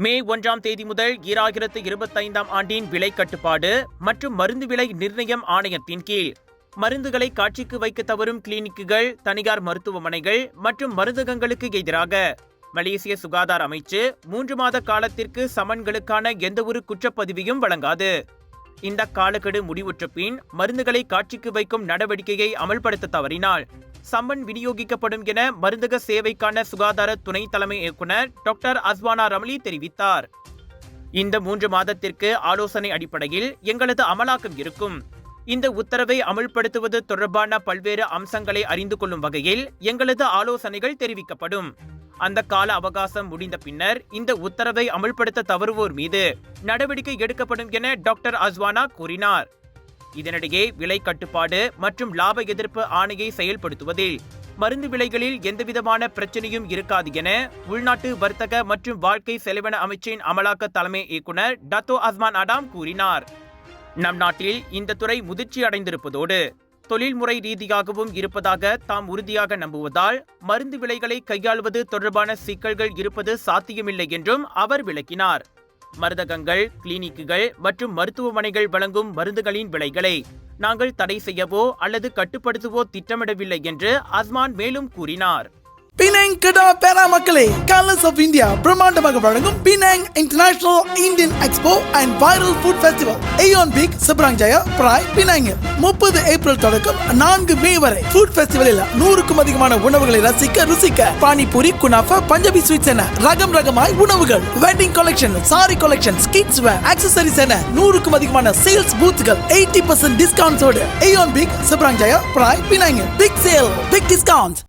மே 1ஆம் தேதி முதல் 2025ஆம் ஆண்டின் விலை கட்டுப்பாடு மற்றும் மருந்து விலை நிர்ணயம் ஆணையத்தின் கீழ் மருந்துகளை காட்சிக்கு வைக்க தவறும் கிளினிக்குகள், தனியார் மருத்துவமனைகள் மற்றும் மருந்தகங்களுக்கு எதிராக மலேசிய சுகாதார அமைச்சு 3 மாத காலத்திற்கு சமன்களுக்கான எந்தவொரு குற்றப்பதிவையும் வழங்காது. இந்த காலக்கெடு முடிவுற்ற பின் மருந்துகளை காட்சிக்கு வைக்கும் நடவடிக்கையை அமல்படுத்த தவறினால் சம்மன் விநியோகிக்கப்படும் என மருந்தக சேவைக்கான சுகாதார துணை தலைமை இயக்குனர் டாக்டர் அஸ்வானா ரமலி தெரிவித்தார். இந்த 3 மாதத்திற்கு ஆலோசனை அடிப்படையில் எங்களது அமலாக்கம் இருக்கும். இந்த உத்தரவை அமல்படுத்துவது தொடர்பான பல்வேறு அம்சங்களை அறிந்து கொள்ளும் வகையில் எங்களது ஆலோசனைகள் தெரிவிக்கப்படும். அந்த கால அவகாசம் முடிந்த பின்னர் இந்த உத்தரவை அமல்படுத்த தவறுவோர் மீது நடவடிக்கை எடுக்கப்படும் என டாக்டர் அஸ்வானா கூறினார். இதனிடையே விலை கட்டுப்பாடு மற்றும் லாப எதிர்ப்பு ஆணையை செயல்படுத்துவதில் மருந்து விலைகளில் எந்தவிதமான பிரச்சனையும் இருக்காது என உள்நாட்டு வர்த்தக மற்றும் வாழ்க்கை செலவின அமைச்சின் அமலாக்க தலைமை இயக்குனர் டத்தோ அஸ்மான் அடாம் கூறினார். நம் நாட்டில் இந்த துறை முதிர்ச்சி அடைந்திருப்பதோடு தொழில்முறை ரீதியாகவும் இருப்பதாக தாம் உறுதியாக நம்புவதால் மருந்து விலைகளை கையாள்வது தொடர்பான சிக்கல்கள் இருப்பது சாத்தியமில்லை என்றும் அவர் விளக்கினார். மருந்தகங்கள், கிளினிக்குகள் மற்றும் மருத்துவமனைகள் வழங்கும் மருந்துகளின் விலைகளை நாங்கள் தடை செய்யவோ அல்லது கட்டுப்படுத்தவோ திட்டமிடவில்லை என்று அஸ்மான் மேலும் கூறினார். பினாங் கடா பேரா மக்களே, கலர்ஸ் ஆஃப் இந்தியா பிரம்மாண்டமாக வழங்கும் Penang international Indian expo and viral food festival Aeon Big Seberang Jaya Perai பினாங்கில் 30 ஏப்ரல் தொடக்கம் 4 மே வரை. ஃபுட் ஃபெஸ்டிவலில் 100க்கும் அதிகமான உணவுகளை ருசிக்க பானிபூரி, குனாஃபா, பஞ்சாபி ஸ்வீட்ஸ் என ரகமாய் உணவுகள், wedding collection, sari collection, kids wear, accessories என 100க்கும் அதிகமான சேல்ஸ் பூத்கள் 80% டிஸ்கவுண்ட்ஸோடு Aeon Big Seberang Jaya Perai பினாங்கில். Big sale, big discount.